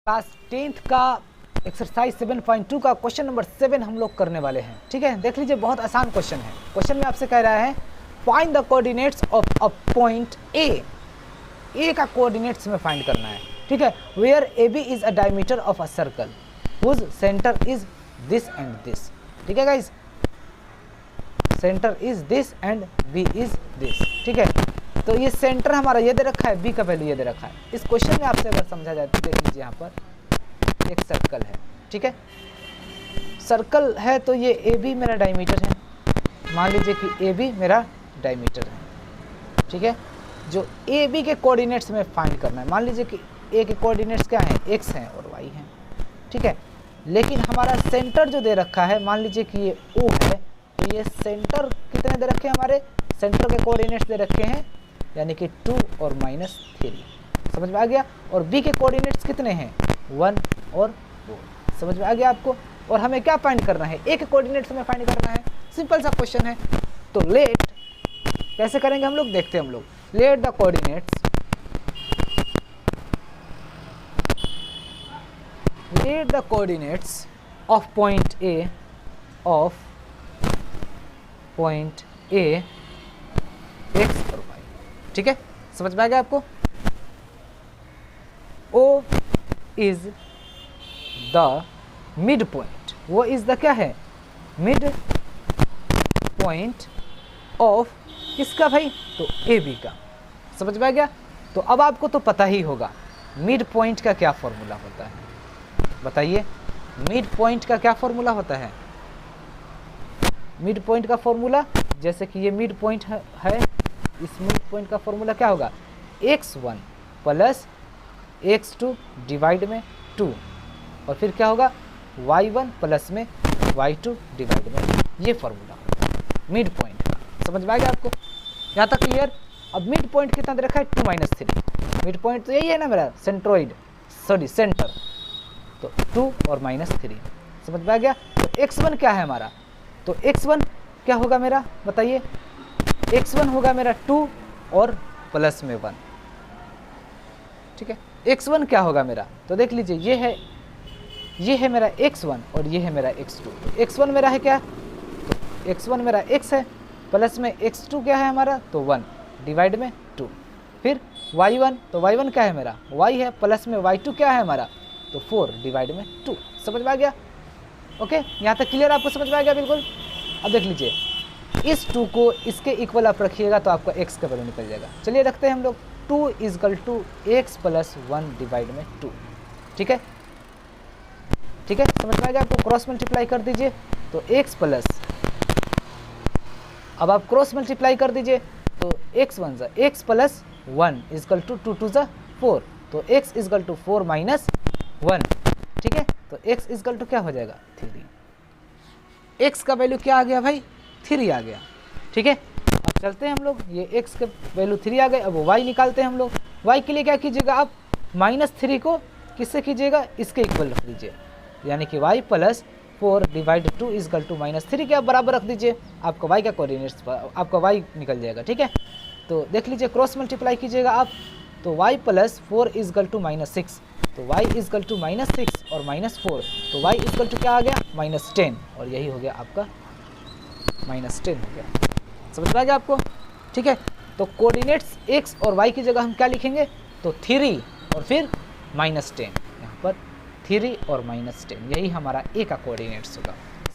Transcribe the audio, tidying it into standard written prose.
Class 10th का exercise 7.2 का question number 7 हम लोग करने वाले हैं। ठीक है, देख लीजिए, बहुत आसान क्वेश्चन है। क्वेश्चन में आपसे कह रहा है find the coordinates of a point A का कोऑर्डिनेट्स में फाइंड करना है। ठीक है, where A B is a diameter of a circle whose centre is this and this. ठीक है guys, centre is this and B is this. ठीक है, तो ये सेंटर हमारा ये दे रखा है, बी का वैल्यू ये दे रखा है। इस क्वेश्चन में आपसे अगर समझा जाए तो देख लीजिए, यहाँ पर एक सर्कल है। ठीक है, सर्कल है तो ये ए बी मेरा डायमीटर है। मान लीजिए कि ए बी मेरा डायमीटर है। ठीक है, जो ए बी के कोऑर्डिनेट्स में फाइंड करना है। मान लीजिए कि ए के कोऑर्डिनेट्स क्या हैं, एक्स हैं और वाई हैं। ठीक है, लेकिन हमारा सेंटर जो दे रखा है, मान लीजिए कि ये ओ है, तो ये सेंटर कितने दे रखे हैं, हमारे सेंटर के कोऑर्डिनेट्स दे रखे हैं, यानी कि 2 और -3। समझ में आ गया। और बी के कोऑर्डिनेट्स कितने हैं, 1 और 4। समझ में आ गया आपको। और हमें क्या फाइंड करना है, ए के कोऑर्डिनेट्स में फाइंड करना है। सिंपल सा क्वेश्चन है। तो लेट कैसे करेंगे हम लोग, देखते हैं हम लोग। Let the coordinates of point A x और वाई। ठीक है, समझ में आ गया आपको। O is the mid point, वो इज द क्या है, मिड पॉइंट ऑफ किसका भाई, तो ए बी का। समझ में आ गया। तो अब आपको तो पता ही होगा मिड पॉइंट का क्या फॉर्मूला होता है, बताइए। मिड पॉइंट का क्या फॉर्मूला होता है। मिड पॉइंट का फॉर्मूला, जैसे कि ये मिड पॉइंट है, इस मिड पॉइंट का फॉर्मूला क्या होगा, x1 प्लस x2 डिवाइड में 2, और फिर क्या होगा y1 प्लस में y2 डिवाइड में, ये फॉर्मूला होगा मिड पॉइंट का। समझ में आ गया आपको, यहाँ तक क्लियर। अब मिड पॉइंट कितना दे रखा है, 2 - 3। मिड पॉइंट तो यही है ना मेरा, सेंटर, तो 2 और -3। समझ में आ गया। तो x1 क्या है हमारा, तो x1 क्या होगा मेरा, बताइए। x1 होगा मेरा 2 और प्लस में 1। ठीक है, x1 क्या होगा मेरा, तो देख लीजिए, ये है मेरा x1 और ये है मेरा x2। तो x1 मेरा है क्या, तो x1 मेरा x है, प्लस में x2 क्या है हमारा, तो 1 डिवाइड में 2। फिर y1, तो y1 क्या है मेरा, y है, प्लस में y2 क्या है हमारा, तो 4 डिवाइड में 2। समझ में आ गया। ओके, यहाँ तक क्लियर, आपको समझ में आ गया बिल्कुल। अब देख लीजिए, इस 2 को इसके इक्वल आप रखिएगा तो आपका x का वैल्यू निकल जाएगा। चलिए रखते हैं हम लोग, 2 = x प्लस 1 डिवाइड में 2। ठीक है, ठीक है, समझ में आ गया आपको। क्रॉस मल्टीप्लाई कर दीजिए, तो x प्लस, अब आप क्रॉस मल्टीप्लाई कर दीजिए, तो x प्लस 1 = 2 2 4, तो x = 4 - 1। ठीक है, तो x = क्या हो जाएगा, 3। x का वैल्यू क्या आ गया भाई, 3 आ गया। ठीक है, अब चलते हैं हम लोग, ये x का वैल्यू 3 आ गए। अब y निकालते हैं हम लोग। y के लिए क्या कीजिएगा आप, -3 को किससे कीजिएगा, इसके इक्वल रख दीजिए, यानी कि y प्लस 4 डिवाइड 2 = -3 के आप बराबर रख दीजिए। आपका y का कोऑर्डिनेट्स, आपका y निकल जाएगा। ठीक है, तो देख लीजिए, क्रॉस मल्टीप्लाई कीजिएगा आप, तो y प्लस 4 = -6, तो y = -6 और -4, तो y = क्या आ गया, -10, और यही हो गया आपका -10 हो गया। समझ में आ गया आपको। ठीक है, तो कोऑर्डिनेट्स x और y की जगह हम क्या लिखेंगे, तो 3 और फिर -10, यहाँ पर 3 और -10, यही हमारा a का कोऑर्डिनेट्स होगा।